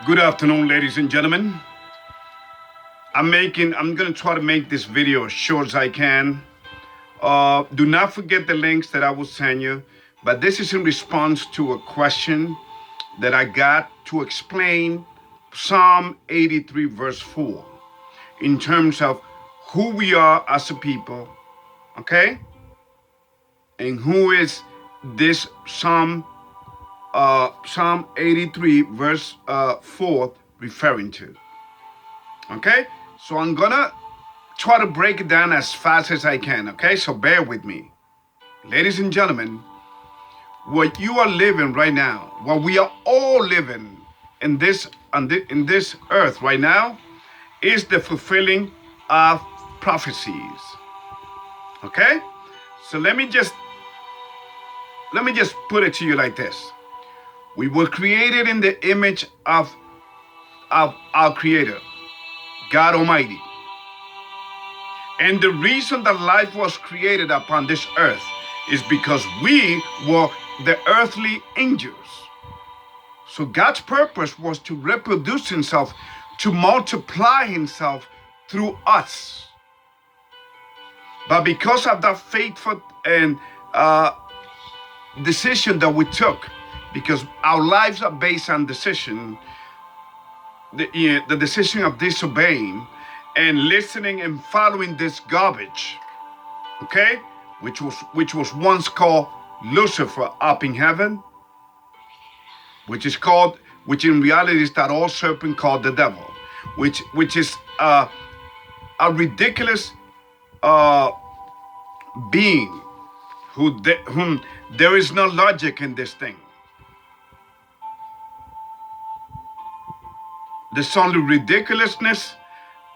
Good afternoon, ladies and gentlemen. I'm going to try to make this video as short as I can. Do not forget the links that I will send you, but this is in response to a question that I got to explain Psalm 83 verse 4 in terms of who we are as a people, okay? And who is this Psalm 83 verse 4 referring to, okay? So I'm gonna try to break it down as fast as I can, okay? So bear with me. Ladies and gentlemen, what you are living right now, what we are all living in this earth right now, is the fulfilling of prophecies, okay? So let me just put it to you like this. We were created in the image of our Creator, God Almighty. And the reason that life was created upon this earth is because we were the earthly angels. So God's purpose was to reproduce himself, to multiply himself through us. But because of that faithful and decision that we took, because our lives are based on decision, the decision of disobeying and listening and following this garbage, okay, which was once called Lucifer up in heaven, which in reality is that old serpent called the devil, which is a ridiculous being whom there is no logic in this thing. There's only ridiculousness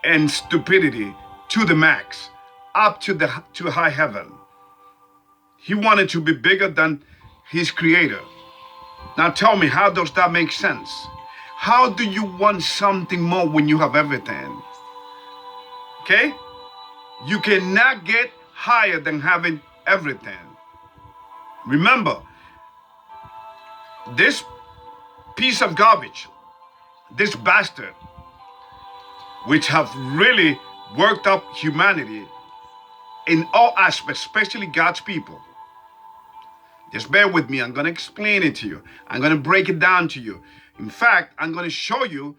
and stupidity to the max, up to high heaven. He wanted to be bigger than his creator. Now tell me, how does that make sense? How do you want something more when you have everything? Okay? You cannot get higher than having everything. Remember, this piece of garbage, this bastard, which have really worked up humanity in all aspects, especially God's people. Just bear with me. I'm going to explain it to you. I'm going to break it down to you. In fact, I'm going to show you,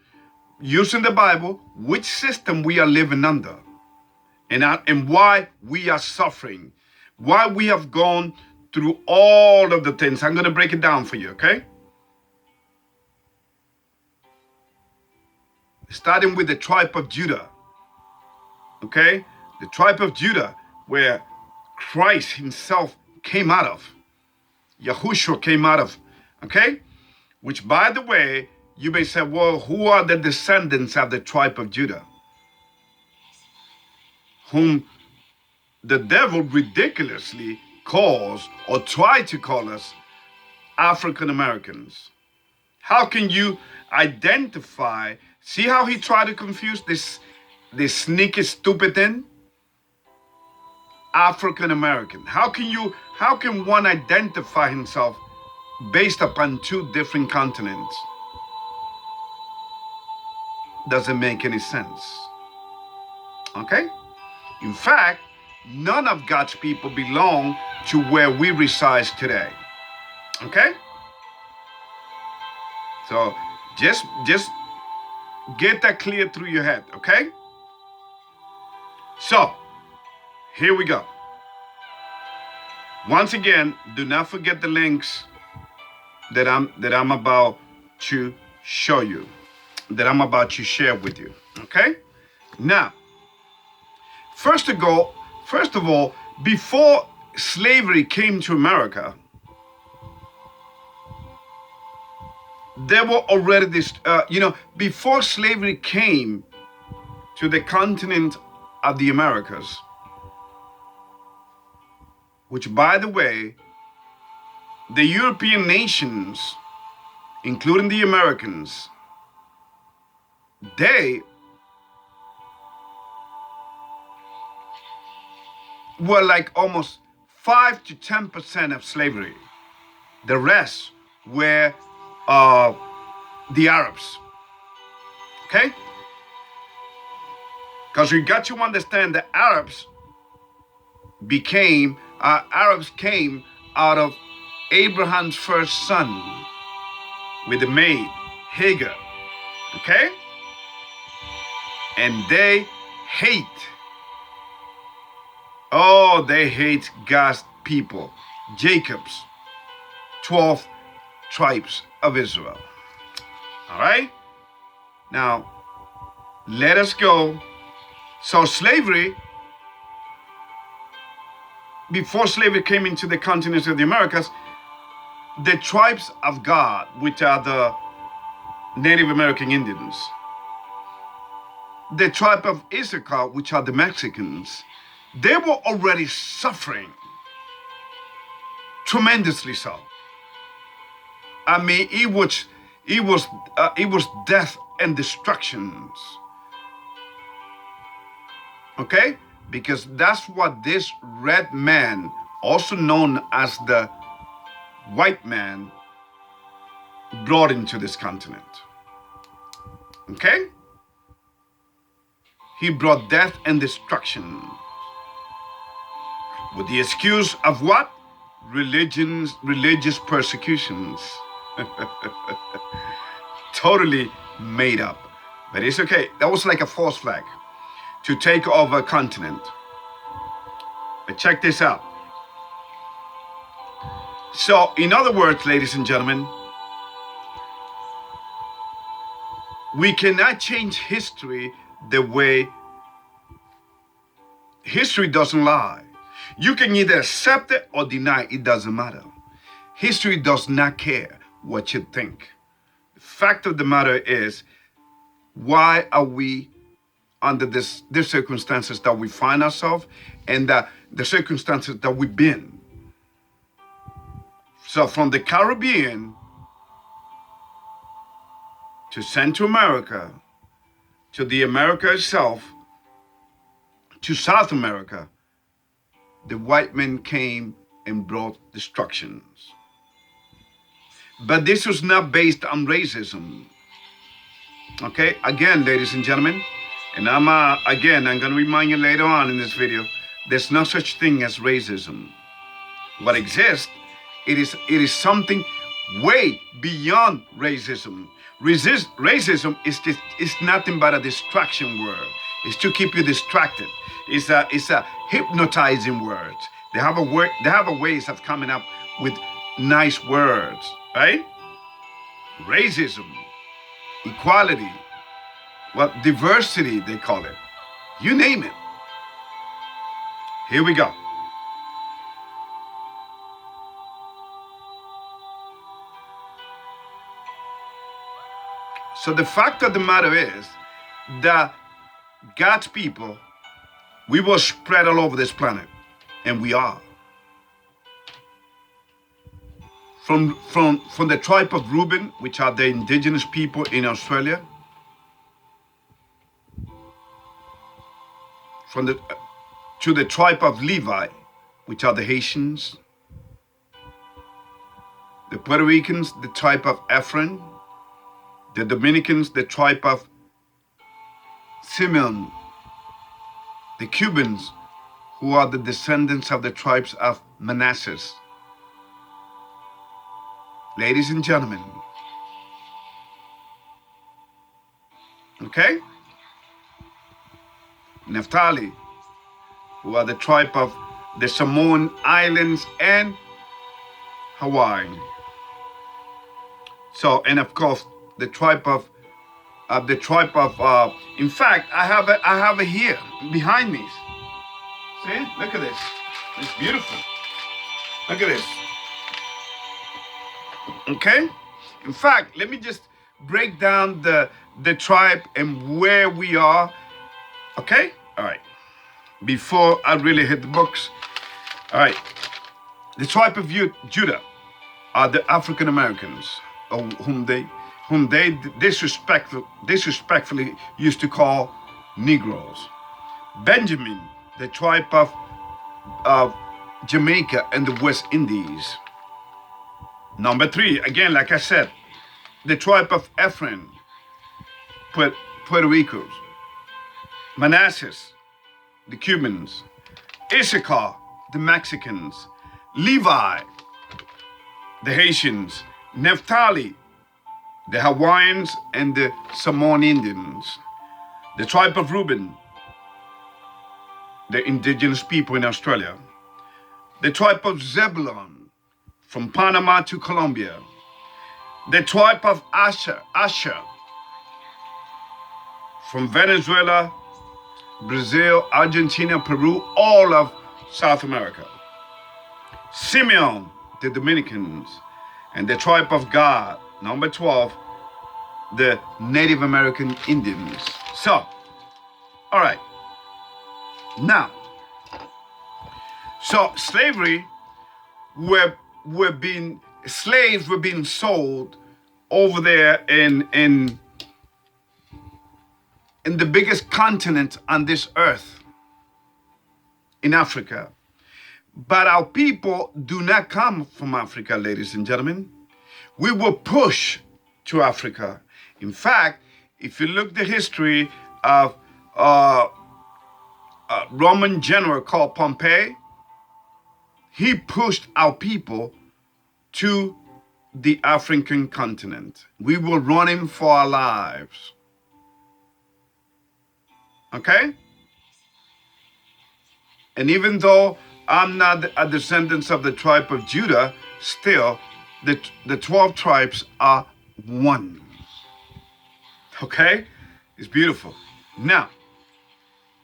using the Bible, which system we are living under and why we are suffering, why we have gone through all of the things. I'm going to break it down for you, okay? Starting with the tribe of Judah, okay? The tribe of Judah, where Christ himself came out of, Yahushua came out of, okay? Which, by the way, you may say, well, who are the descendants of the tribe of Judah? Whom the devil ridiculously calls, or tried to call us, African Americans. How can you identify? See how he tried to confuse this sneaky, stupid thing? African American. How can one identify himself based upon two different continents? Doesn't make any sense. Okay? In fact, none of God's people belong to where we reside today. Okay? So just get that clear through your head, okay? So, here we go. Once again, do not forget the links that I'm about to show you, that I'm about to share with you, okay? Now, first of all, before slavery came to America, there were already this, before slavery came to the continent of the Americas, which, by the way, the European nations, including the Americans, they were like almost 5 to 10% of slavery. The rest were the Arabs. Okay? Because we got to understand that Arabs came out of Abraham's first son with the maid, Hagar. Okay? And they hate God's people, Jacob's 12 tribes of Israel. All right? Now, let us go. So slavery, before slavery came into the continents of the Americas, the tribes of God, which are the Native American Indians, the tribe of Issachar, which are the Mexicans, they were already suffering tremendously so. I mean, it was death and destructions. Okay? Because that's what this red man, also known as the white man, brought into this continent. Okay? He brought death and destruction. With the excuse of what? Religious persecutions. Totally made up. But it's okay. That was like a false flag to take over a continent. But check this out. So, in other words, ladies and gentlemen, we cannot change history the way history doesn't lie. You can either accept it or deny it. It doesn't matter. History does not care what you think. The fact of the matter is, why are we under these circumstances that we find ourselves and the circumstances that we've been? So from the Caribbean to Central America, to the America itself, to South America, the white men came and brought destructions. But this was not based on racism. Okay, again, ladies and gentlemen, and I'm going to remind you later on in this video, there's no such thing as racism. What exists, it is something way beyond racism. Racism is nothing but a distraction word. It's to keep you distracted. It's a hypnotizing word. They have a ways of coming up with nice words, right? Racism, equality, diversity they call it. You name it. Here we go. So the fact of the matter is that God's people, we were spread all over this planet, and we are. From the tribe of Reuben, which are the indigenous people in Australia, to the tribe of Levi, which are the Haitians, the Puerto Ricans, the tribe of Ephraim, the Dominicans, the tribe of Simeon, the Cubans, who are the descendants of the tribes of Manasseh. Ladies and gentlemen, okay? Naphtali, who are the tribe of the Samoan Islands and Hawaii. So, and of course, the tribe of, in fact, I have it here behind me. See, look at this. It's beautiful. Look at this. Okay? In fact, let me just break down the tribe and where we are. Okay? All right. Before I really hit the books. All right. The tribe of Judah are the African Americans, whom they disrespectfully used to call Negroes. Benjamin, the tribe of Jamaica and the West Indies. Number 3, again, like I said, the tribe of Ephraim, Puerto Ricos, Manasseh, the Cubans, Issachar, the Mexicans, Levi, the Haitians, Naphtali, the Hawaiians and the Samoan Indians, the tribe of Reuben, the indigenous people in Australia, the tribe of Zebulon, from Panama to Colombia, the tribe of Asher, from Venezuela, Brazil, Argentina, Peru, all of South America, Simeon, the Dominicans, and the tribe of God, number 12, the Native American Indians. So, all right. Now, so slavery slaves were being sold over there in the biggest continent on this earth, in Africa. But our people do not come from Africa, ladies and gentlemen. We were pushed to Africa. In fact, if you look the history of a Roman general called Pompey, he pushed our people to the African continent. We were running for our lives. Okay? And even though I'm not a descendant of the tribe of Judah, still, the 12 tribes are one. Okay? It's beautiful. Now,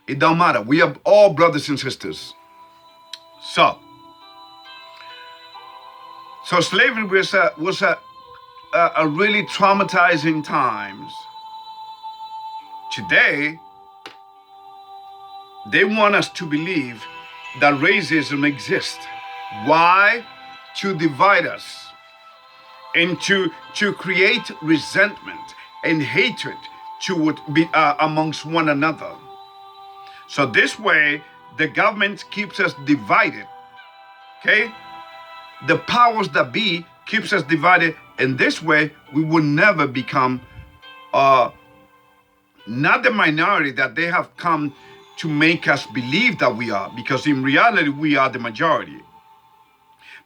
it don't matter. We are all brothers and sisters. So slavery was a really traumatizing times. Today, they want us to believe that racism exists. Why? To divide us and to create resentment and hatred amongst one another. So this way, the government keeps us divided. Okay? The powers that be keeps us divided, and this way we will never become not the minority that they have come to make us believe that we are, because in reality we are the majority.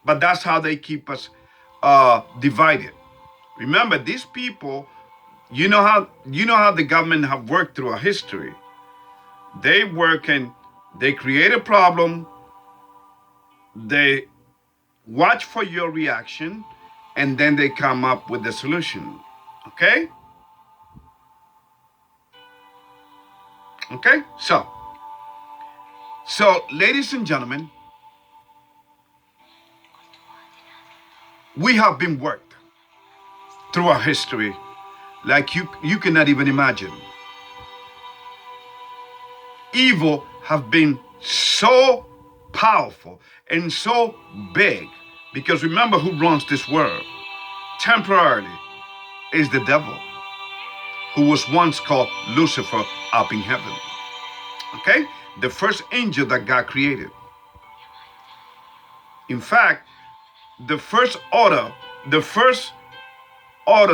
But that's how they keep us divided. Remember, these people, you know how the government have worked through our history. They work and they create a problem, they watch for your reaction, and then they come up with the solution. Okay? Okay? So, ladies and gentlemen, we have been worked through our history like you cannot even imagine. Evil have been so powerful and so big, because remember who runs this world temporarily is the devil, who was once called Lucifer up in heaven. Okay? The first angel that God created. In fact, the first order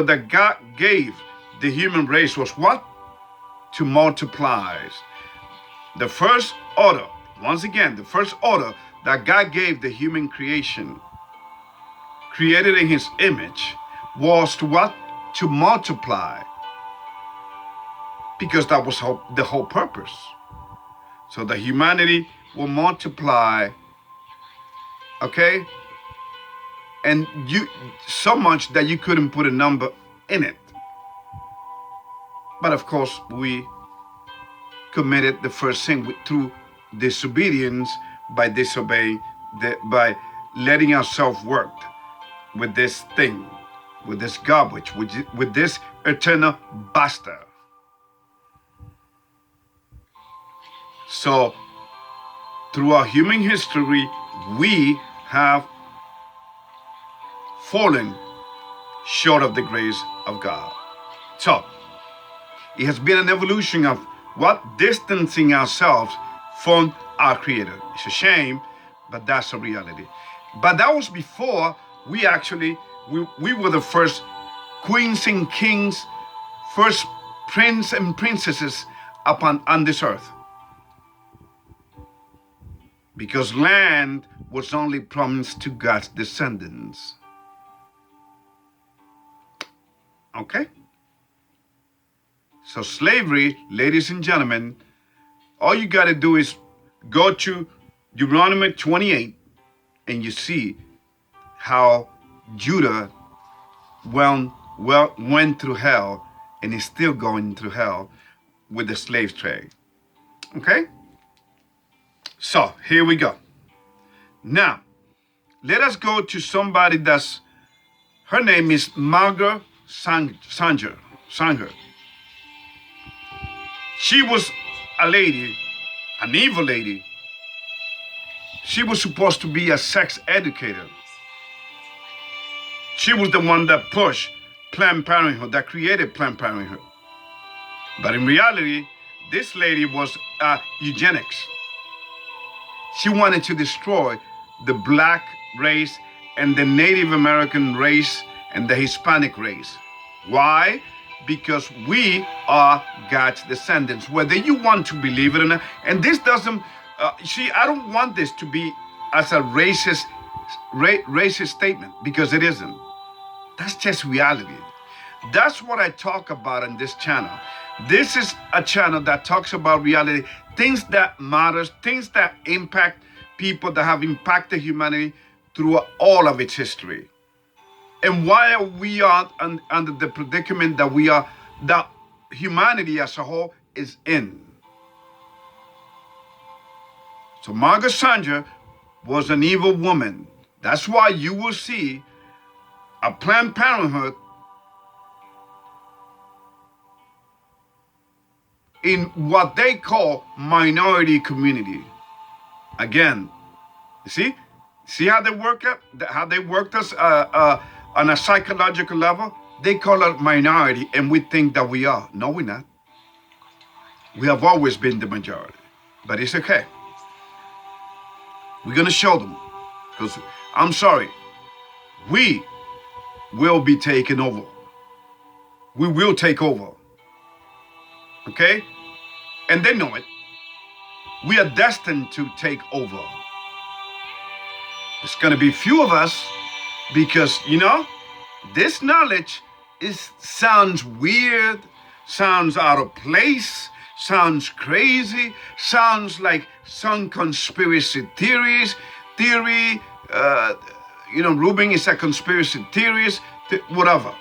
that God gave the human race was what? To multiply. The first order, once again, the first order that God gave the human creation, created in his image, was to what? To multiply. Because that was the whole purpose. So the humanity will multiply, okay? And so much that you couldn't put a number in it. But of course, we committed the first sin through disobedience, by disobeying, by letting ourselves work with this thing, with this garbage, with this eternal bastard. So, through our human history, we have fallen short of the grace of God. So, it has been an evolution of what? Distancing ourselves from our Creator. It's a shame, but that's a reality. But that was before we were the first queens and kings, first prince and princesses on this earth. Because land was only promised to God's descendants. Okay? So slavery, ladies and gentlemen, all you got to do is go to Deuteronomy 28 and you see how Judah went through hell and is still going through hell with the slave trade. Okay? So here we go. Now, let us go to somebody her name is Margot Sanjo. She was a lady, an evil lady. She was supposed to be a sex educator. She was the one that pushed Planned Parenthood, that created Planned Parenthood. But in reality, this lady was eugenics. She wanted to destroy the black race and the Native American race and the Hispanic race. Why? Because we are God's descendants, whether you want to believe it or not. And this doesn't, I don't want this to be as a racist statement, because it isn't. That's just reality. That's what I talk about on this channel. This is a channel that talks about reality, things that matters, things that impact people, that have impacted humanity through all of its history. And why we are under the predicament that we are, that humanity as a whole is in. So Margot Sanjo was an evil woman. That's why you will see a Planned Parenthood in what they call minority community. Again, see how they work up, how they worked us on a psychological level. They call us minority, and we think that we are. No, we're not. We have always been the majority, but it's okay. We're gonna show them, because I'm sorry, we will be taken over. We will take over. Okay? And they know it. We are destined to take over. It's going to be few of us because, this knowledge sounds weird, sounds out of place, sounds crazy, sounds like some conspiracy theory. Reuben is a conspiracy theorist, whatever.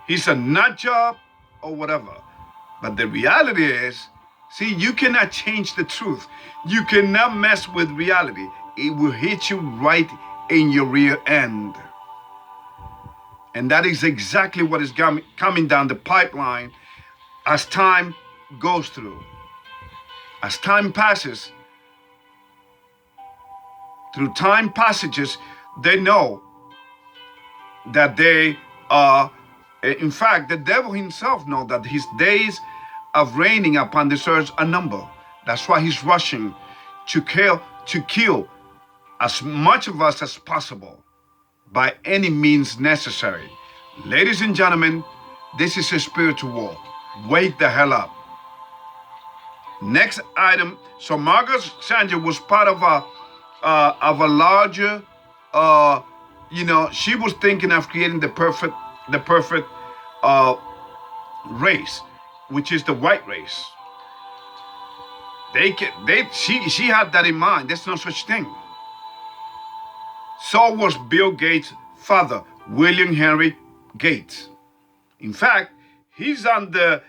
He's a nut job or whatever. But the reality is, see, you cannot change the truth. You cannot mess with reality. It will hit you right in your rear end. And that is exactly what is coming down the pipeline as time goes through. As time passes, through time passages, they know that they are, in fact, the devil himself knows that his days of reigning upon this earth are numbered. That's why he's rushing to kill as much of us as possible by any means necessary. Ladies and gentlemen, this is a spiritual war. Wake the hell up. Next item. So Margot Sanjo was part of a larger, she was thinking of creating the perfect race, which is the white race. She had that in mind. There's no such thing. So was Bill Gates' father, William Henry Gates. In fact, he's on the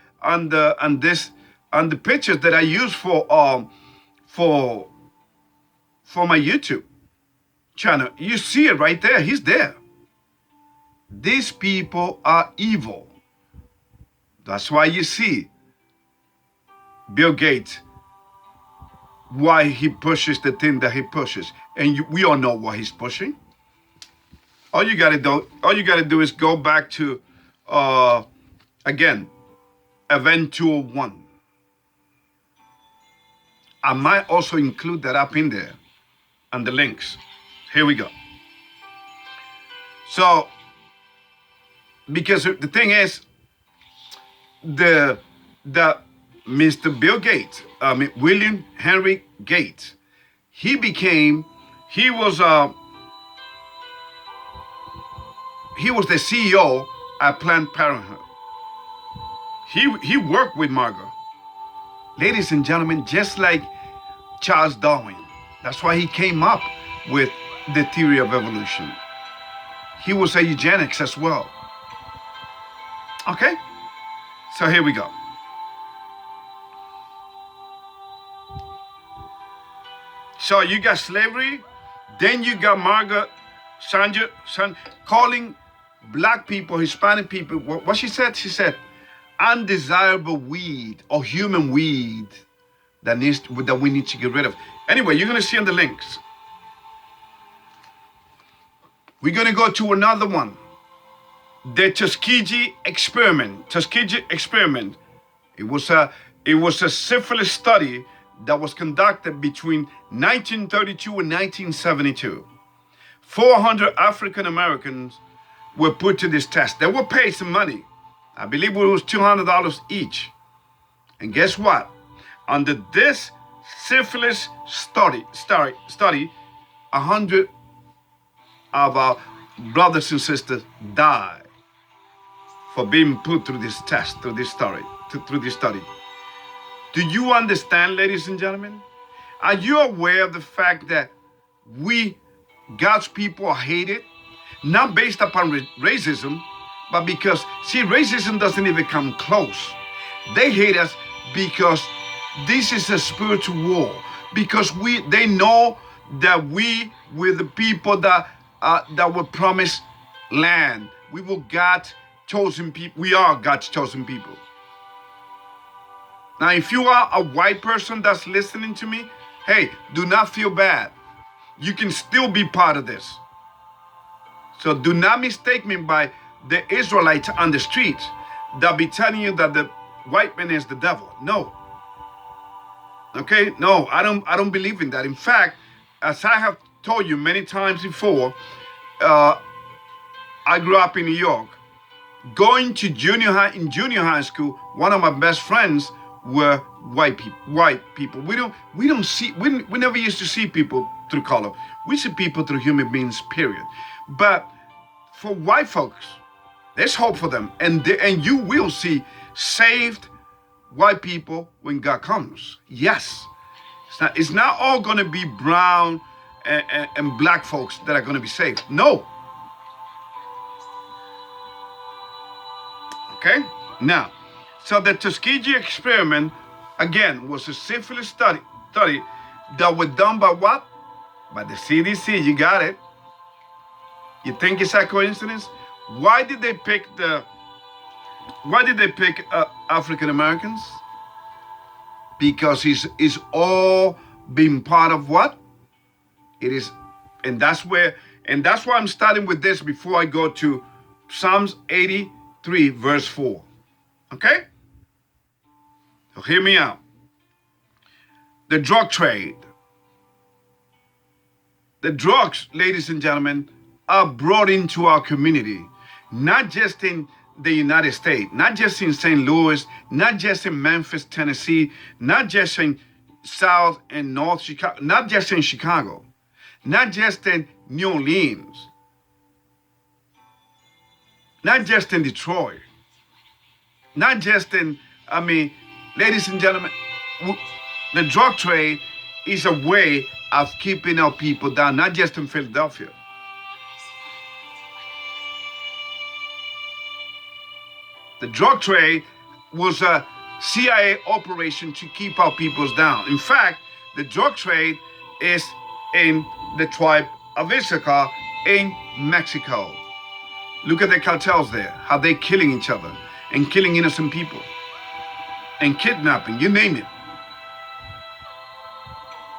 pictures that I use for my YouTube channel. You see it right there. He's there. These people are evil. That's why you see Bill Gates, why he pushes the thing that he pushes. And we all know what he's pushing. All you gotta do is go back to, again, Event 201. I might also include that up in there and the links. Here we go. So, because the thing is, that Mr. Bill Gates, William Henry Gates, he was the CEO at Planned Parenthood. He worked with Margot. Ladies and gentlemen, just like Charles Darwin. That's why he came up with the theory of evolution. He was a eugenics as well. Okay? So here we go. So you got slavery, then you got Margot, Sanjo, calling black people, Hispanic people, what she said? She said, undesirable weed or human weed that we need to get rid of. Anyway, you're going to see on the links. We're going to go to another one. The Tuskegee Experiment. Tuskegee Experiment. It was a syphilis study that was conducted between 1932 and 1972. 400 African Americans were put to this test. They were paid some money. I believe it was $200 each. And guess what? Under this syphilis study, 100 of our brothers and sisters died for being put through this test, through this study. Do you understand, ladies and gentlemen? Are you aware of the fact that we, God's people, are hated? Not based upon racism, but because, see, racism doesn't even come close. They hate us because this is a spiritual war. Because they know that we're the people that were promised land. We were God's chosen people. We are God's chosen people. Now, if you are a white person that's listening to me, hey, do not feel bad. You can still be part of this. So do not mistake me by the Israelites on the streets that be telling you that the white man is the devil. No. Okay? No, I don't believe in that. In fact, as I have told you many times before, I grew up in New York. Going to junior high school, one of my best friends were white people. We never used to see people through color. We see people through human beings, period. But for white folks, there's hope for them, and you will see saved white people when God comes. Yes, it's not all going to be brown and black folks that are going to be saved. No. Okay. Now, so the Tuskegee Experiment again was a syphilis study that was done by what? By the CDC. You got it. You think it's a coincidence? Why did they pick African Americans? Because it's all been part of what? It is, and that's why I'm starting with this before I go to Psalms 83 verse 4. Okay? So hear me out. The drug trade. The drugs, ladies and gentlemen, are brought into our community, not just in the United States, not just in St. Louis, not just in Memphis, Tennessee, not just in South and North Chicago, not just in Chicago, not just in New Orleans, not just in Detroit, not just in, ladies and gentlemen, the drug trade is a way of keeping our people down, not just in Philadelphia. The drug trade was a CIA operation to keep our peoples down. In fact, the drug trade is in the tribe of Issachar in Mexico. Look at the cartels there, how they're killing each other and killing innocent people and kidnapping, you name it.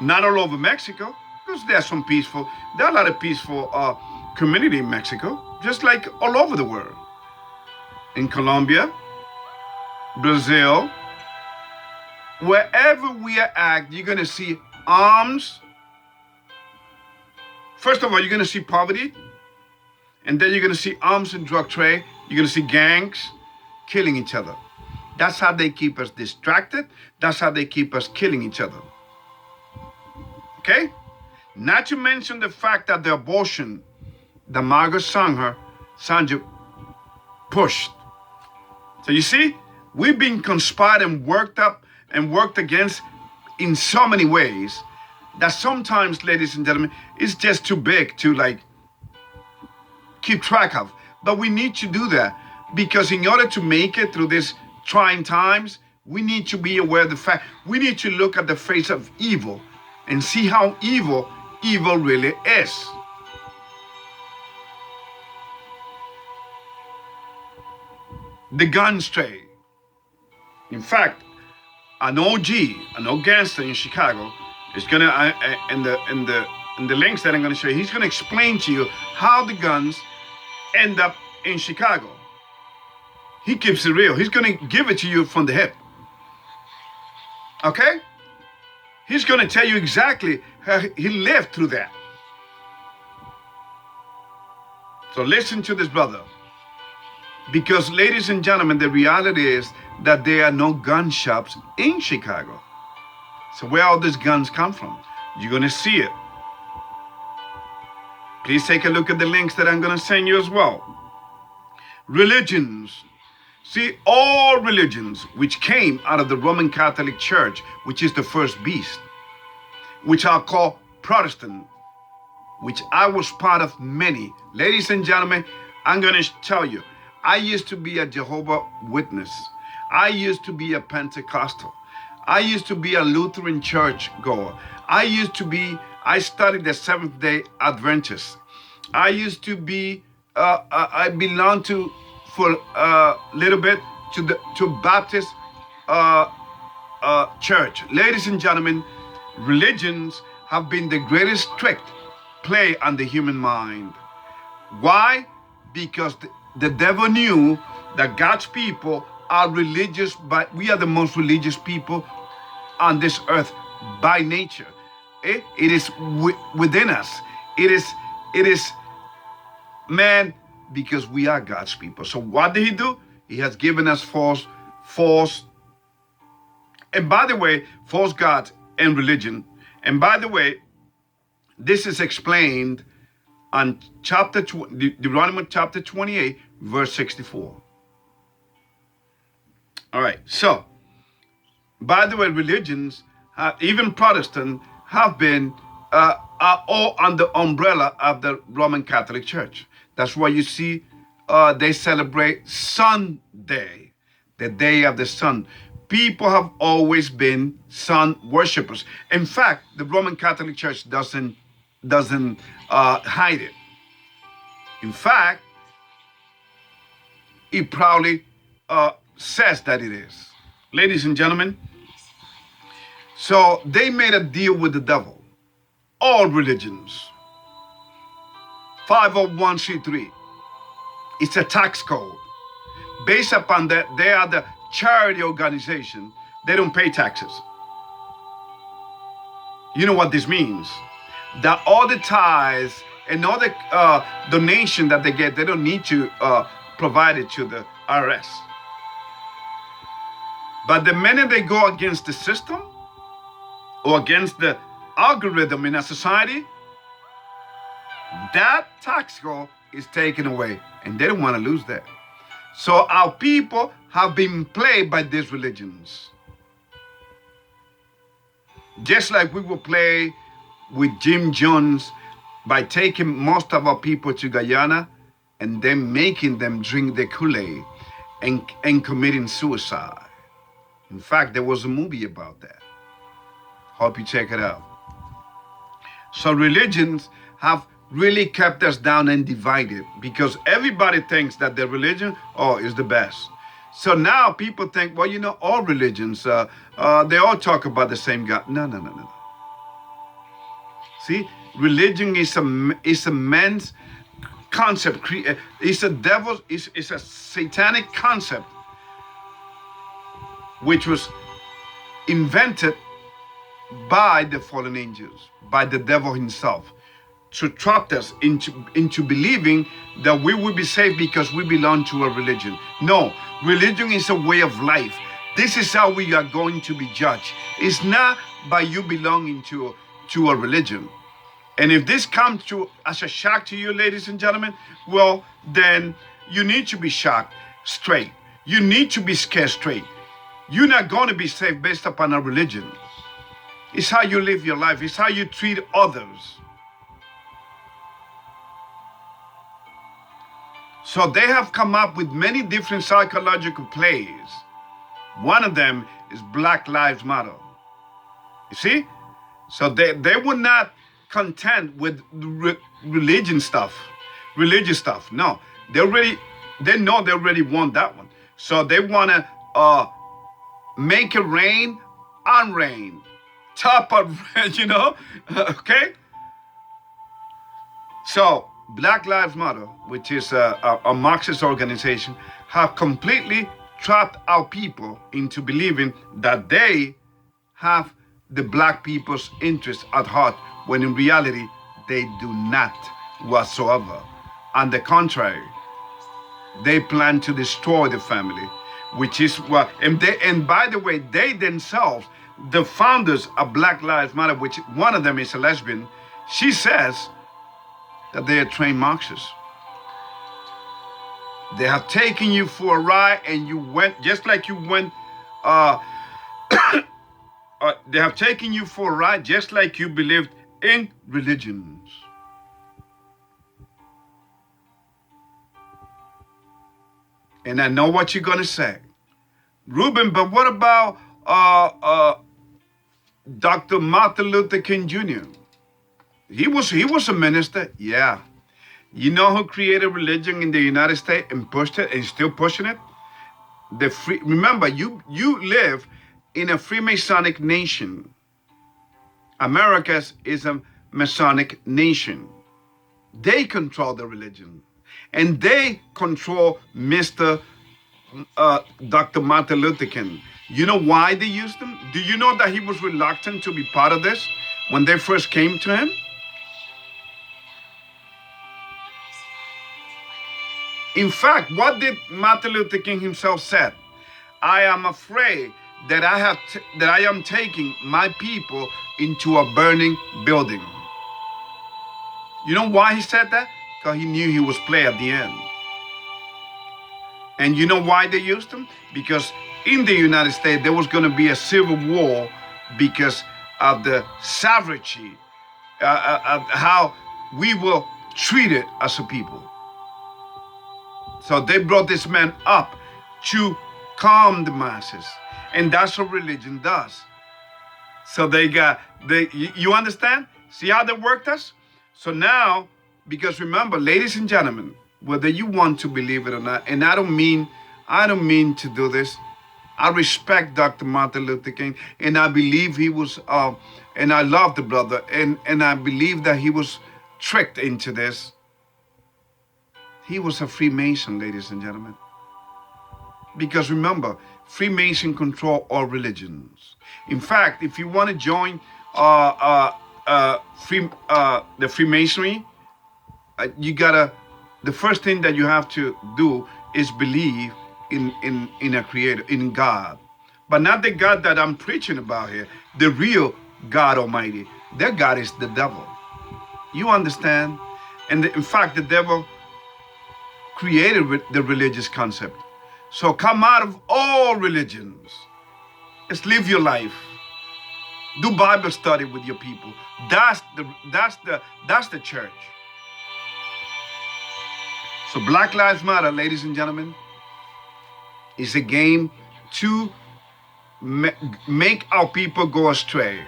Not all over Mexico, because there are a lot of peaceful community in Mexico, just like all over the world. In Colombia, Brazil, wherever we are at, you're going to see arms. First of all, you're going to see poverty, and then you're going to see arms and drug trade. You're going to see gangs killing each other. That's how they keep us distracted. That's how they keep us killing each other. Okay? Not to mention the fact that the abortion that Margot Sanjo pushed. So you see, we've been conspired and worked up and worked against in so many ways that sometimes, ladies and gentlemen, it's just too big to like keep track of. But we need to do that because in order to make it through these trying times, we need to be aware of the fact, we need to look at the face of evil and see how evil really is. The gun trade. In fact, an OG, an old gangster in Chicago, is gonna in the links that I'm gonna show you, he's gonna explain to you how the guns end up in Chicago. He keeps it real. He's gonna give it to you from the hip. Okay? He's gonna tell you exactly how he lived through that. So listen to this brother. Because, ladies and gentlemen, the reality is that there are no gun shops in Chicago. So where all these guns come from? You're going to see it. Please take a look at the links that I'm going to send you as well. Religions. See, all religions which came out of the Roman Catholic Church, which is the first beast, which are called Protestant, which I was part of many. Ladies and gentlemen, I'm going to tell you, I used to be a Jehovah's Witness. I used to be a Pentecostal. I used to be a Lutheran church goer. I studied the Seventh-day Adventist. I used to be, I belonged to, for a little bit, to Baptist church. Ladies and gentlemen, religions have been the greatest trick play on the human mind. Why? Because the devil knew that God's people are religious, but we are the most religious people on this earth by nature. It is within us. It is man, because we are God's people. So what did he do? He has given us false, and by the way, false gods and religion. And by the way, this is explained on Deuteronomy chapter 28, verse 64. All right, so, by the way, religions, even Protestant, have been are all under the umbrella of the Roman Catholic Church. That's why you see they celebrate Sunday, the day of the sun. People have always been sun worshippers. In fact, the Roman Catholic Church doesn't hide it. In fact, it proudly says that it is. Ladies and gentlemen, so they made a deal with the devil. All religions. 501c3. It's a tax code. Based upon that, they are the charity organization. They don't pay taxes. You know what this means? That all the tithes and all the donation that they get, they don't need to provide it to the IRS. But the minute they go against the system or against the algorithm in a society, that tax code is taken away, and they don't want to lose that. So our people have been played by these religions. Just like we will play with Jim Jones by taking most of our people to Guyana and then making them drink the Kool-Aid and committing suicide. In fact, there was a movie about that. Hope you check it out. So religions have really kept us down and divided because everybody thinks that their religion, is the best. So now people think, well, you know, all religions, they all talk about the same God. No. See, religion is a man's concept. It's a devil's, it's a satanic concept which was invented by the fallen angels, by the devil himself, to trap us into believing that we will be saved because we belong to a religion. No, religion is a way of life. This is how we are going to be judged. It's not by you belonging to a religion. And if this comes to as a shock to you, ladies and gentlemen, well, then you need to be shocked straight. You need to be scared straight. You're not going to be saved based upon a religion. It's how you live your life. It's how you treat others. So they have come up with many different psychological plays. One of them is Black Lives Matter. You see? So they would not content with religious stuff. No, they know they already won that one. So they want to make it rain on rain. Top of, okay? So Black Lives Matter, which is a Marxist organization, have completely trapped our people into believing that they have the black people's interests at heart, when in reality, they do not whatsoever. On the contrary, they plan to destroy the family, which is what, and by the way, they themselves, the founders of Black Lives Matter, which one of them is a lesbian, she says that they are trained Marxists. They have taken you for a ride, and you went, just like you went, they have taken you for a ride just like you believed in religions. And I know what you're going to say. Ruben, but what about Dr. Martin Luther King Jr.? He was a minister, yeah. You know who created religion in the United States and pushed it and still pushing it? Remember, you live in a Freemasonic nation. America is a Masonic nation. They control the religion. And they control Mr. Dr. Martin Luther King. You know why they used him? Do you know that he was reluctant to be part of this when they first came to him? In fact, what did Martin Luther King himself said? I am afraid that I am taking my people into a burning building. You know why he said that? Because he knew he was play at the end. And you know why they used him? Because in the United States there was going to be a civil war because of the savagery, of how we were treated as a people. So they brought this man up to calm the masses. And that's what religion does. So you understand? See how they worked us? So now, because remember, ladies and gentlemen, whether you want to believe it or not, and I don't mean to do this. I respect Dr. Martin Luther King, and I believe he was, and I love the brother, and I believe that he was tricked into this. He was a Freemason, ladies and gentlemen. Because remember, Freemason control all religions. In fact, if you want to join the Freemasonry, the first thing that you have to do is believe in a creator, in God. But not the God that I'm preaching about here, the real God Almighty. Their God is the devil. You understand? And in fact, the devil created the religious concept. So come out of all religions. Just live your life. Do Bible study with your people. That's the church. So Black Lives Matter, ladies and gentlemen, is a game to make our people go astray.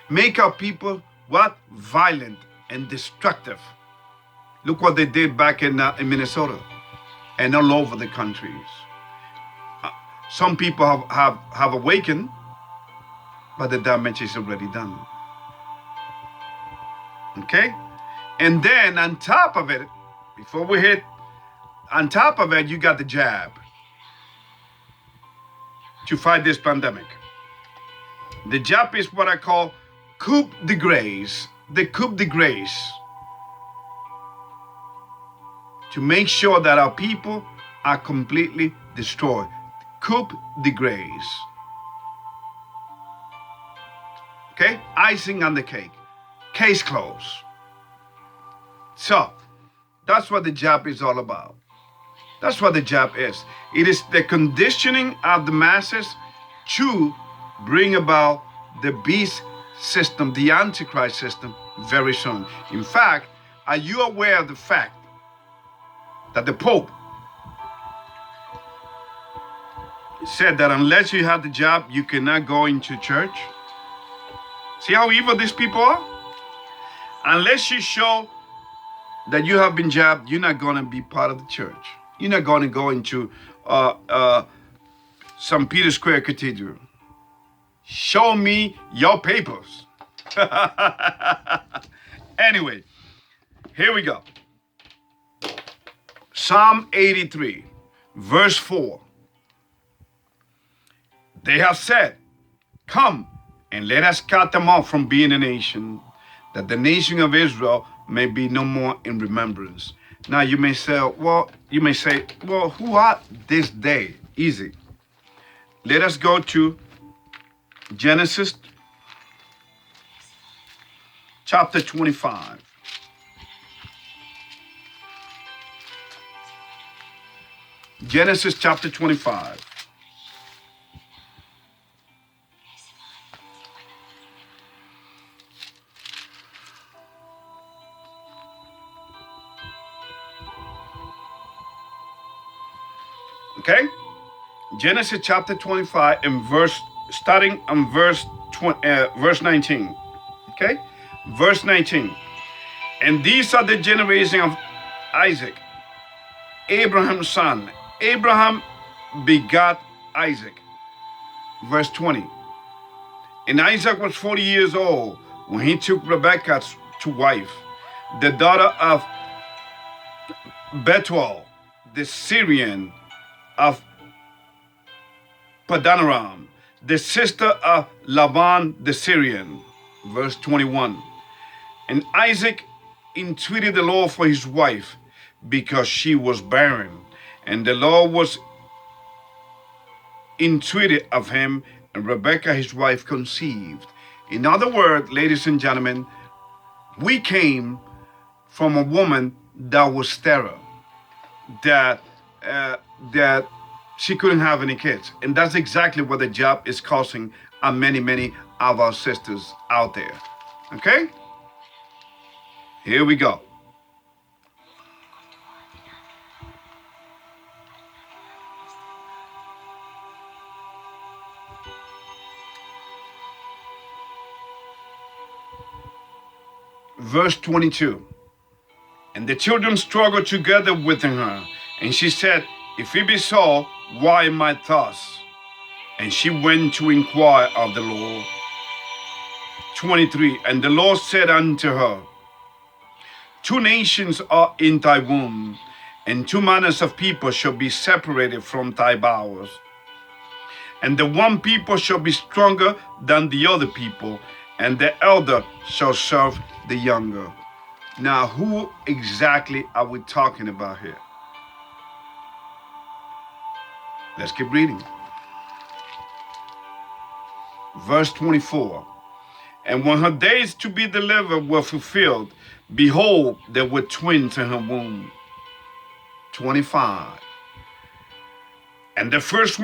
Make our people what? Violent and destructive. Look what they did back in Minnesota and all over the countries. Some people have awakened, but the damage is already done. Okay? And then on top of it, before we hit, on top of it, you got the jab to fight this pandemic. The jab is what I call coup de grace. The coup de grace. To make sure that our people are completely destroyed. coup de grace. Okay? Icing on the cake. Case closed. So, that's what the job is all about. That's what the job is. It is the conditioning of the masses to bring about the beast system, the Antichrist system, very soon. In fact, are you aware of the fact that the Pope said that unless you have the job, you cannot go into church? See how evil these people are? Unless you show that you have been jabbed, you're not going to be part of the church. You're not going to go into St. Peter Square Cathedral. Show me your papers. Anyway, here we go. Psalm 83, verse 4. They have said, come and let us cut them off from being a nation, that the nation of Israel may be no more in remembrance. Now you may say, well, who are this day? Easy. Let us go to Genesis chapter 25. Genesis chapter 25. Okay? Genesis chapter 25 and starting on verse 19. Okay? Verse 19. And these are the generation of Isaac, Abraham's son. Abraham begot Isaac. Verse 20. And Isaac was 40 years old when he took Rebekah to wife, the daughter of Bethuel, the Syrian of Padanaram, the sister of Laban the Syrian. Verse 21. And Isaac entreated the Lord for his wife because she was barren, and the Lord was entreated of him, and Rebekah his wife conceived. In other words, ladies and gentlemen, we came from a woman that was sterile, that she couldn't have any kids. And that's exactly what the job is causing on many of our sisters out there. Okay? Here we go. Verse 22. And the children struggled together within her, and she said, if it be so, why am I thus? And she went to inquire of the Lord. 23. And the Lord said unto her, two nations are in thy womb, and two manners of people shall be separated from thy bowels. And the one people shall be stronger than the other people, and the elder shall serve the younger. Now, who exactly are we talking about here? Let's keep reading. Verse 24. And when her days to be delivered were fulfilled, behold, there were twins in her womb. 25. And the first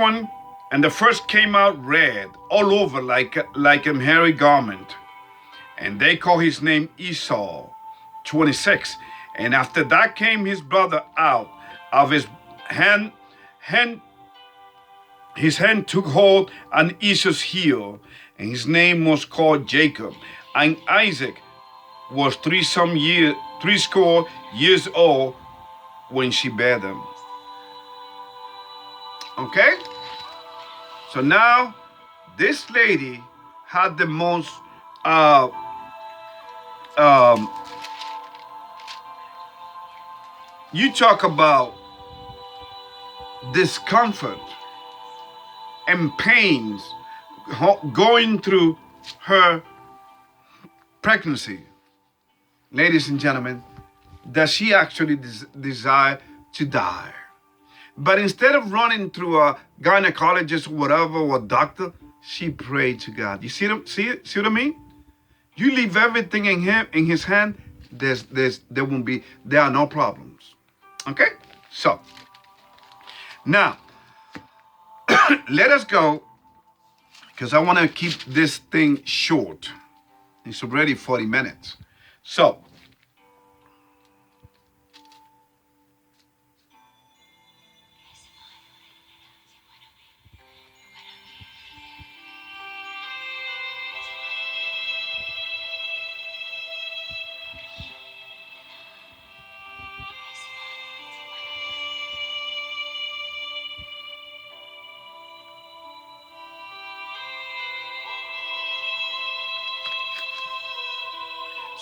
came out red all over like a hairy garment. And they call his name Esau. 26. And after that came his brother out of his hand. His hand took hold on Esau's heel, and his name was called Jacob. And Isaac was 60 years old when she bare them. Okay? So now, this lady had the most you talk about discomfort and pains going through her pregnancy. Ladies and gentlemen, does she actually desire to die? But instead of running through a gynecologist, whatever, or doctor, she prayed to God. You see what I mean? You leave everything in his hand, there are no problems. Okay? So now let us go, because I want to keep this thing short. It's already 40 minutes.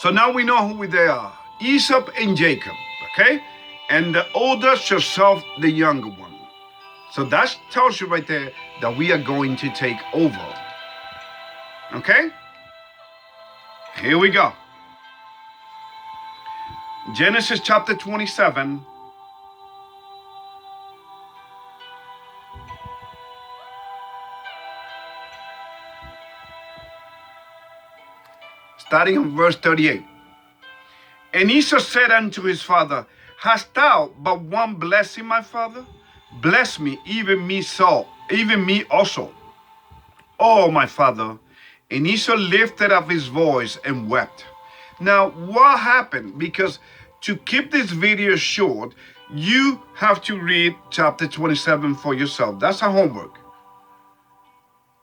So now we know who they are. Esau and Jacob, okay? And the older shall serve the younger one. So that tells you right there that we are going to take over. Okay? Here we go. Genesis chapter 27. Starting on verse 38. And Esau said unto his father, Hast thou but one blessing, my father? Bless me, even me also. Oh, my father. And Esau lifted up his voice and wept. Now, what happened? Because to keep this video short, you have to read chapter 27 for yourself. That's our homework.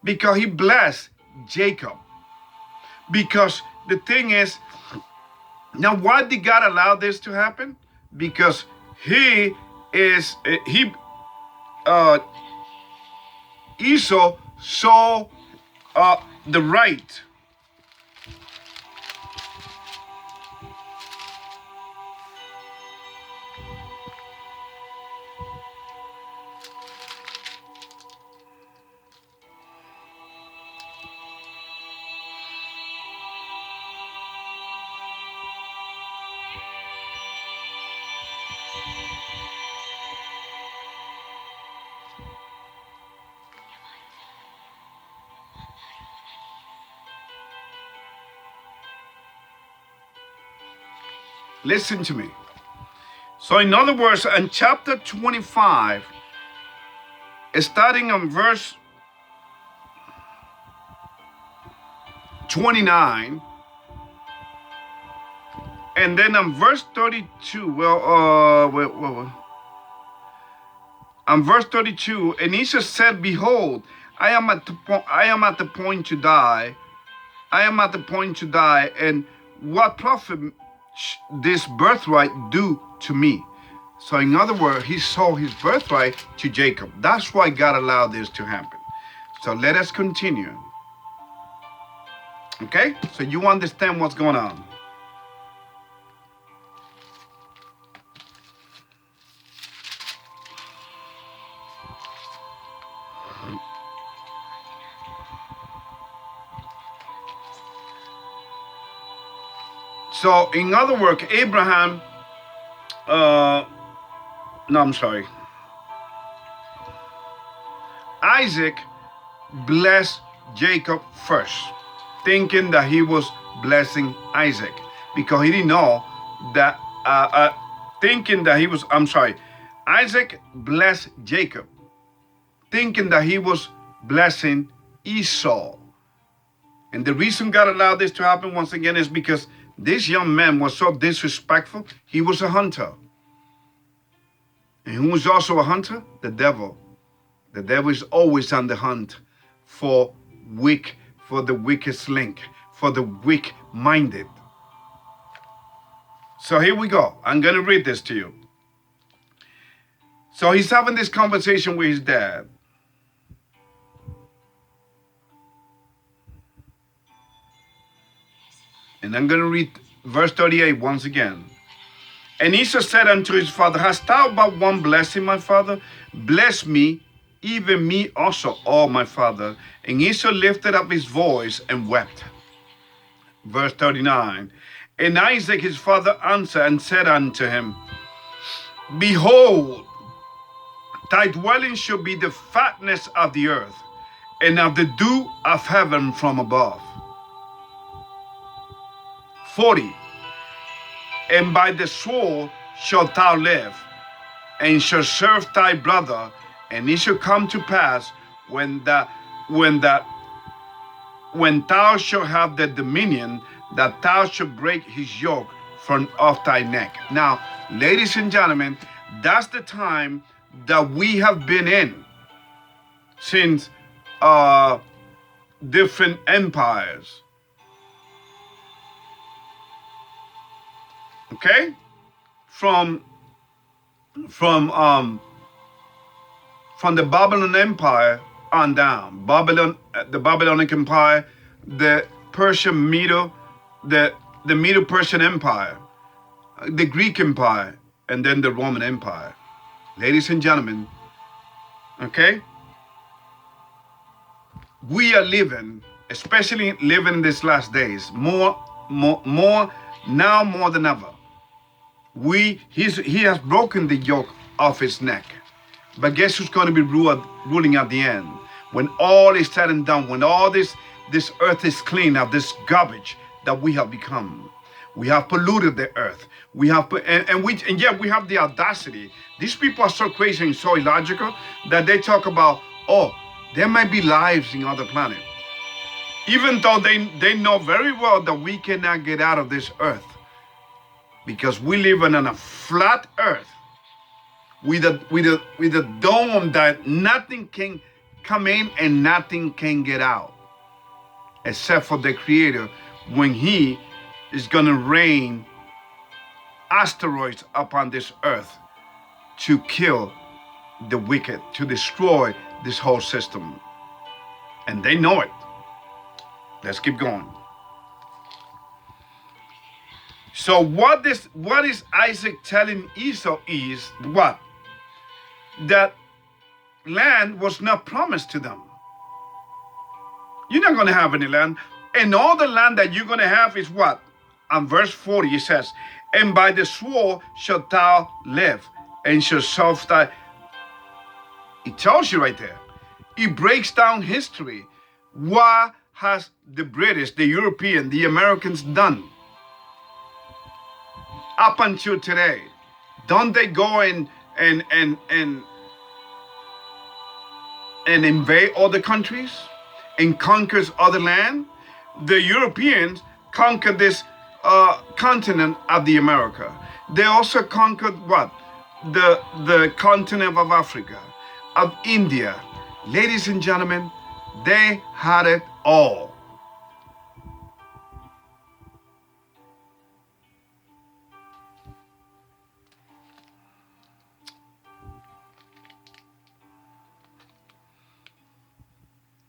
Because he blessed Jacob. Because the thing is, now why did God allow this to happen? Because Esau saw the right. Listen to me. So in other words, in chapter 25, starting on verse 29, and then on verse 32, on verse 32, and Esau said, Behold, I am at the point to die. I am at the point to die, and what profit this birthright do to me? So in other words, he sold his birthright to Jacob. That's why God allowed this to happen. So let us continue. Okay? So you understand what's going on. So, in other words, Abraham, Isaac blessed Jacob first, thinking that he was blessing Isaac, because he didn't know that, Isaac blessed Jacob, thinking that he was blessing Esau. And the reason God allowed this to happen once again is because this young man was so disrespectful. He was a hunter. And who was also a hunter? The devil. The devil is always on the hunt for the weakest link, for the weak-minded. So here we go. I'm going to read this to you. So he's having this conversation with his dad. And I'm going to read verse 38 once again. And Esau said unto his father, Hast thou but one blessing, my father? Bless me, even me also, oh my father. And Esau lifted up his voice and wept. Verse 39. And Isaac his father answered and said unto him, Behold, Thy dwelling shall be the fatness of the earth, and of the dew of heaven from above. 40. And by the sword shalt thou live, and shalt serve thy brother, and it shall come to pass when thou shalt have the dominion, that thou shalt break his yoke from off thy neck. Now, ladies and gentlemen, that's the time that we have been in since different empires. Okay, from the Babylon Empire on down. The Babylonic Empire, the Persian Medo, the Medo-Persian Empire, the Greek Empire, and then the Roman Empire. Ladies and gentlemen, okay, we are living, especially living in these last days, more now more than ever. He has broken the yoke off his neck. But guess who's going to be ruling at the end? When all is said and done, when all this earth is clean of this garbage that we have become. We have polluted the earth. We have and yet we have the audacity. These people are so crazy and so illogical that they talk about, oh, there might be lives in other planets. Even though they know very well that we cannot get out of this earth, because we live on a flat earth with a dome that nothing can come in and nothing can get out, except for the Creator when He is going to rain asteroids upon this earth to kill the wicked, to destroy this whole system. And they know it. Let's keep going. So what is Isaac telling Esau is what? That land was not promised to them. You're not going to have any land. And all the land that you're going to have is what? On verse 40 it says, and by the sword shalt thou live, and shalt serve thy... It tells you right there. It breaks down history. What has the British, the European, the Americans done up until today? Don't they go and invade other countries and conquers other land? The Europeans conquered this continent of the America. They also conquered what? The continent of Africa, of India. Ladies and gentlemen, they had it all.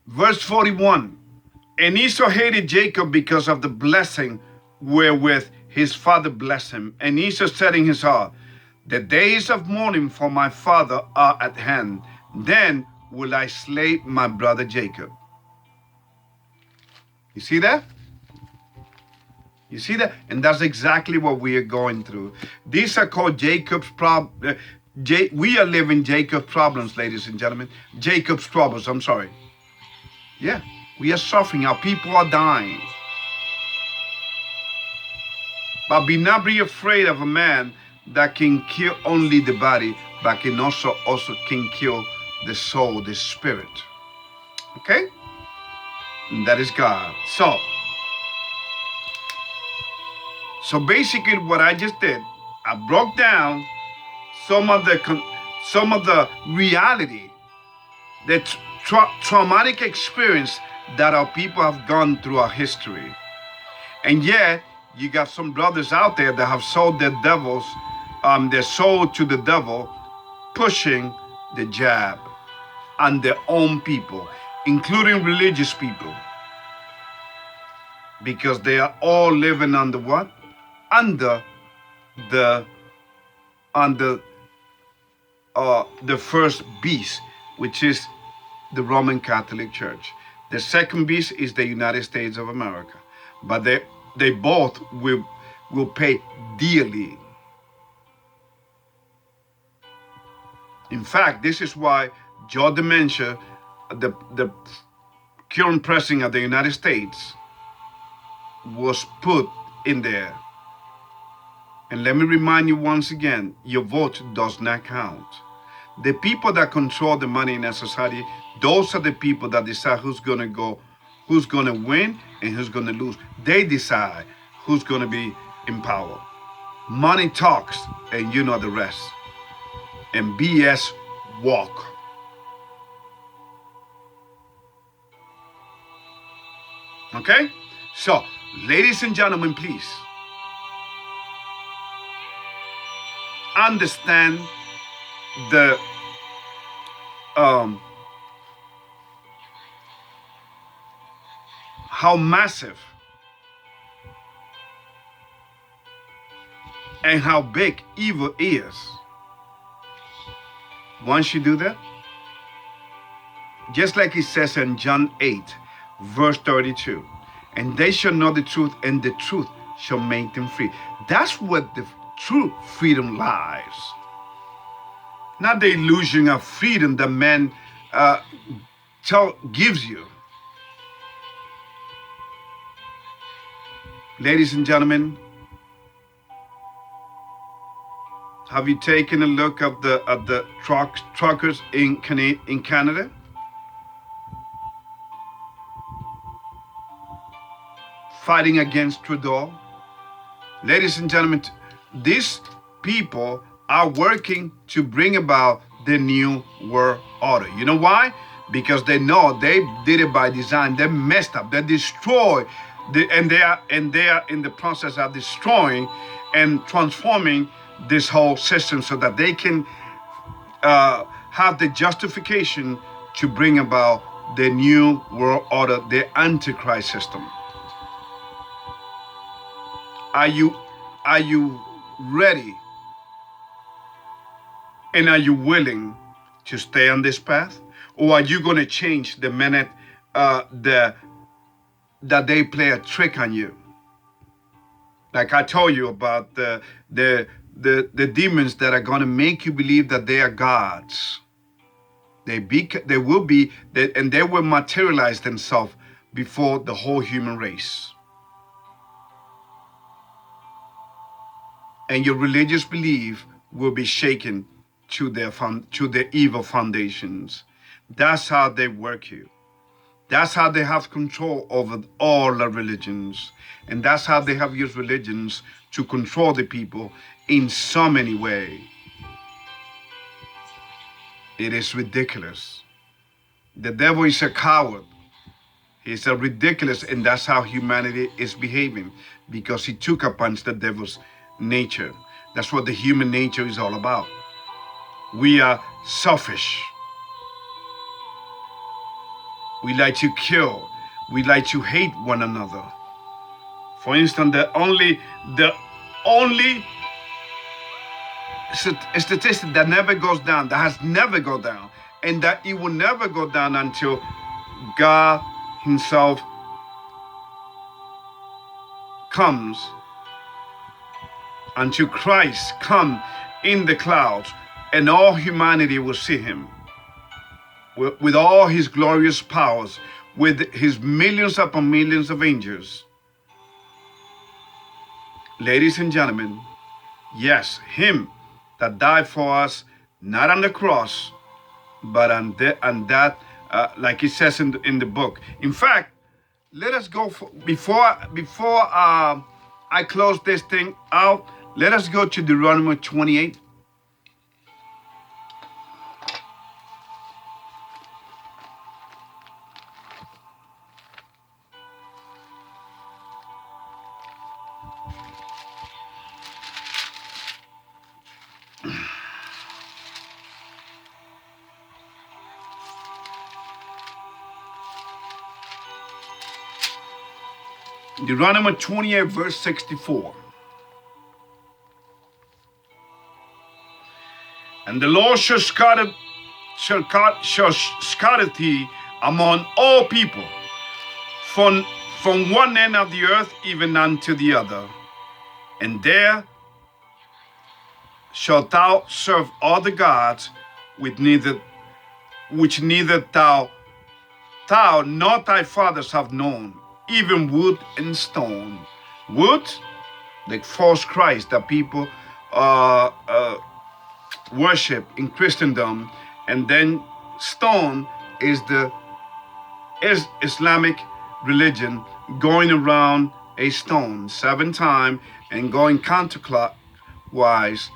Verse 41, and Esau hated Jacob because of the blessing wherewith his father blessed him. And Esau said in his heart, the days of mourning for my father are at hand. Then will I slay my brother Jacob. You see that? You see that? And that's exactly what we are going through. These are called Jacob's problems. We are living Jacob's problems, ladies and gentlemen. Jacob's troubles, I'm sorry. Yeah, we are suffering. Our people are dying. But be not be afraid of a man that can kill only the body, but can also can kill the soul, the spirit. Okay? And that is God. So basically what I just did, I broke down some of the reality, the traumatic experience that our people have gone through our history. And yet, you got some brothers out there that have sold their soul to the devil, pushing the jab on their own people, including religious people. Because they are all living under what? Under the first beast, which is the Roman Catholic Church. The second beast is the United States of America. But they both will pay dearly. In fact, this is why Joe Dementia, the current president of the United States, was put in there. And let me remind you once again, your vote does not count. The people that control the money in a society, those are the people that decide who's going to go, who's going to win and who's going to lose. They decide who's going to be in power. Money talks and you know the rest. And BS walk. Okay? So, ladies and gentlemen, please understand the how massive and how big evil is. Once you do that, just like it says in John 8, verse 32, and they shall know the truth, and the truth shall make them free. That's what the true freedom lies. Not the illusion of freedom that man gives you. Ladies and gentlemen, have you taken a look at the truckers in Canada? Fighting against Trudeau. Ladies and gentlemen, these people are working to bring about the new world order. You know why? Because they know they did it by design. They messed up. They destroyed, and they are in the process of destroying and transforming this whole system so that they can have the justification to bring about the new world order, the Antichrist system. Are you ready? And are you willing to stay on this path? Or are you going to change the minute that they play a trick on you? Like I told you about the demons that are going to make you believe that they are gods. They will be, and they will materialize themselves before the whole human race. And your religious belief will be shaken to their evil foundations. That's how they work you. That's how they have control over all the religions. And that's how they have used religions to control the people in so many ways. It is ridiculous. The devil is a coward. He's a ridiculous, and that's how humanity is behaving, because he took upon the devil's nature. That's what the human nature is all about. We are selfish. We like to kill. We like to hate one another. For instance, the only statistic that never goes down, that has never gone down, and that it will never go down until God himself comes, until Christ come in the clouds, and all humanity will see him with all his glorious powers, with his millions upon millions of angels. Ladies and gentlemen, yes, him that died for us, not on the cross, but on that, like it says in the book. In fact, let us go before I close this thing out. Let us go to Deuteronomy 28. Deuteronomy 28, verse 64. And the Lord shall scatter thee among all people, from one end of the earth even unto the other. And there shalt thou serve other gods, with neither which neither thou nor thy fathers have known, even wood and stone. Wood, the false Christ that people worship in Christendom, and then stone is the Islamic religion, going around a stone 7 times and going counterclockwise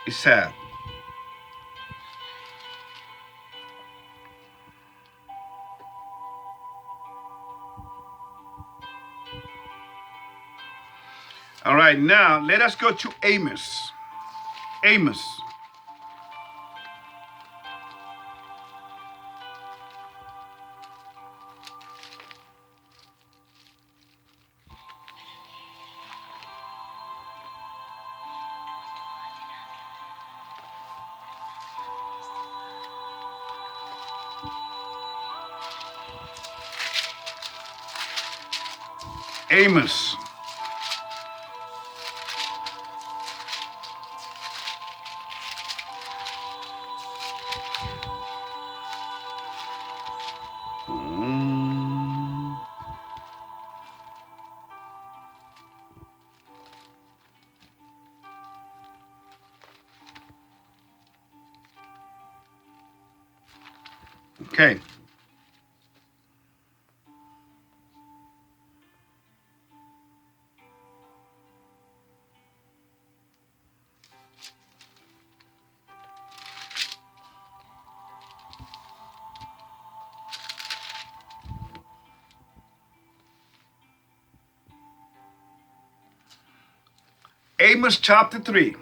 is sad. All right, now let us go to Amos. Amos. Amos. Okay. Amos chapter 3.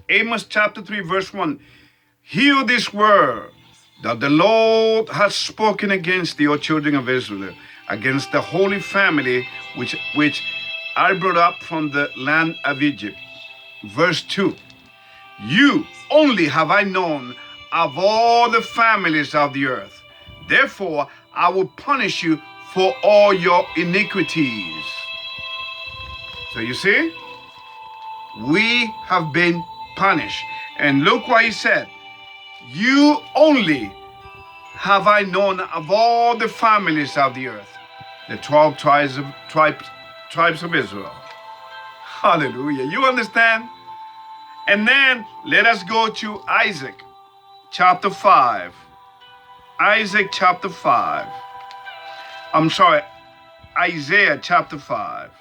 Amos chapter 3 verse 1. Hear this word that the Lord has spoken against the children of Israel, against the holy family which I brought up from the land of Egypt. Verse 2. You only have I known of all the families of the earth. Therefore, I will punish you for all your iniquities. So you see, we have been punished. And look what he said. You only have I known of all the families of the earth, the 12 tribes of Israel. Hallelujah. You understand? And then let us go to Isaac chapter 5. Isaac chapter 5. I'm sorry, Isaiah chapter 5.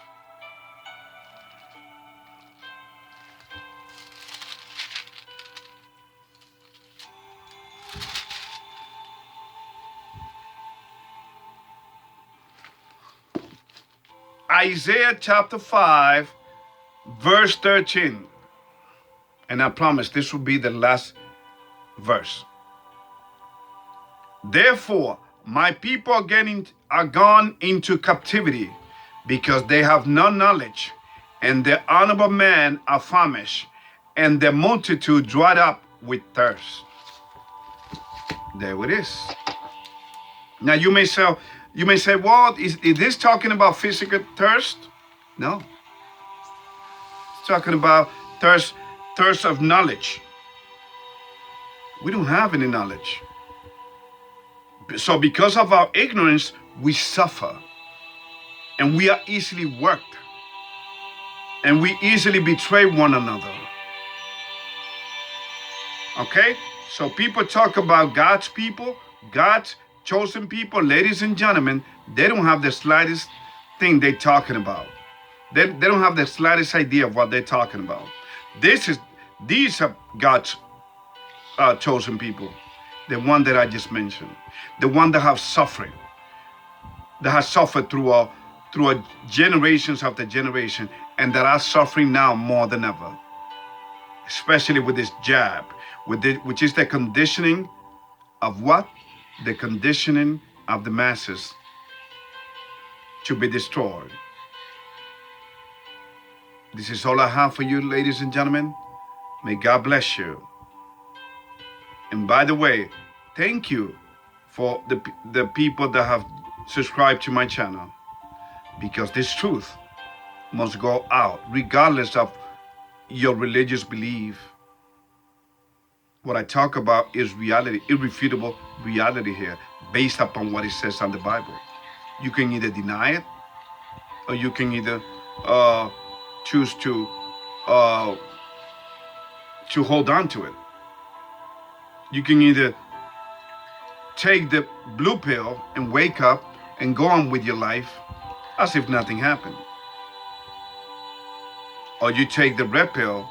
Isaiah chapter 5, verse 13. And I promise this will be the last verse. Therefore, my people are gone into captivity, because they have no knowledge, and the honorable men are famished, and the multitude dried up with thirst. There it is. Now you may say, well, is this talking about physical thirst? No. It's talking about thirst of knowledge. We don't have any knowledge. So because of our ignorance, we suffer. And we are easily worked. And we easily betray one another. Okay? So people talk about God's people, God's chosen people. Ladies and gentlemen, they don't have the slightest thing they're talking about. They don't have the slightest idea of what they're talking about. These are God's chosen people. The one that I just mentioned. The one that have suffering. That has suffered through generations after generation, and that are suffering now more than ever. Especially with this jab, which is the conditioning of what? The conditioning of the masses to be destroyed. This is all I have for you, ladies and gentlemen. May God bless you. And by the way, thank you for the people that have subscribed to my channel, because this truth must go out regardless of your religious belief. What I talk about is reality, irrefutable reality here, based upon what it says on the Bible. You can either deny it, or you can either choose to hold on to it. You can either take the blue pill and wake up and go on with your life as if nothing happened. Or you take the red pill,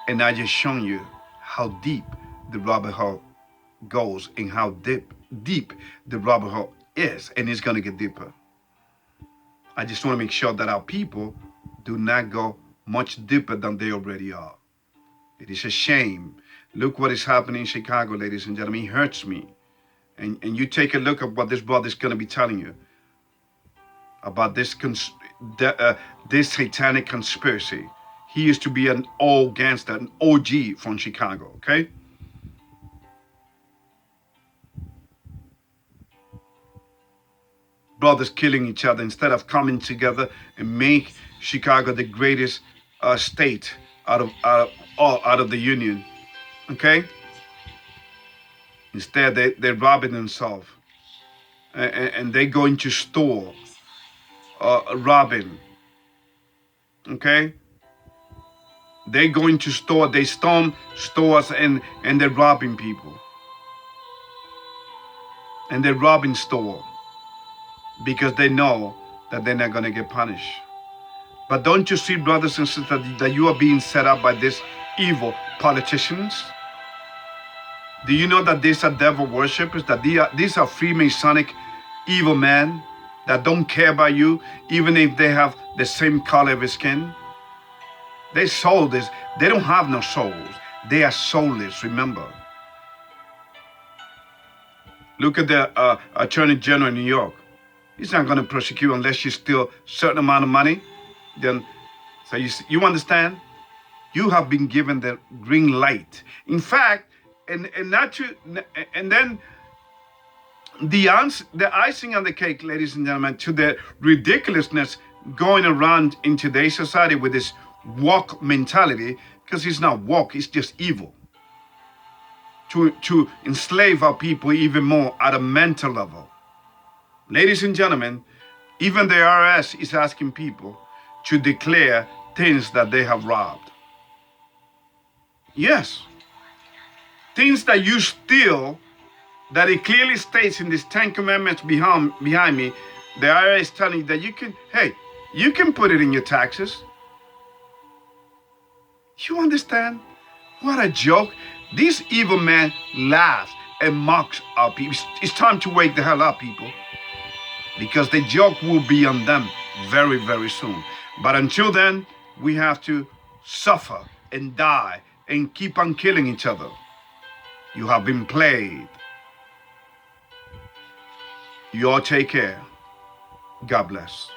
and I just shown you how deep the rabbit hole goes and how deep the rabbit hole is, and it's going to get deeper. I just want to make sure that our people do not go much deeper than they already are. It is a shame. Look what is happening in Chicago, ladies and gentlemen. It hurts me. And you take a look at what this brother is going to be telling you about this satanic conspiracy. He used to be an old gangster, an OG from Chicago, okay? Brothers killing each other instead of coming together and make Chicago the greatest state out of the union, okay? Instead, they're robbing themselves, and they go into store, robbing, okay? They go into store, they storm stores, and they're robbing people. And they're robbing store because they know that they're not going to get punished. But don't you see, brothers and sisters, that you are being set up by these evil politicians? Do you know that these are devil worshippers, that these are Freemasonic evil men that don't care about you, even if they have the same color of skin? They soulless. They don't have no souls. They are soulless, remember. Look at the Attorney General in New York. He's not going to prosecute unless you steal a certain amount of money. Then, so you understand? You have been given the green light. In fact, and then the icing on the cake, ladies and gentlemen, to the ridiculousness going around in today's society with this woke mentality, because it's not woke, it's just evil. To enslave our people even more at a mental level. Ladies and gentlemen, even the IRS is asking people to declare things that they have robbed. Yes. Things that you steal, that it clearly states in these 10 commandments behind me, the IRS is telling you that you can put it in your taxes. You understand? What a joke. This evil man laughs and mocks our people. It's time to wake the hell up, people. Because the joke will be on them very, very soon. But until then, we have to suffer and die and keep on killing each other. You have been played. You all take care. God bless.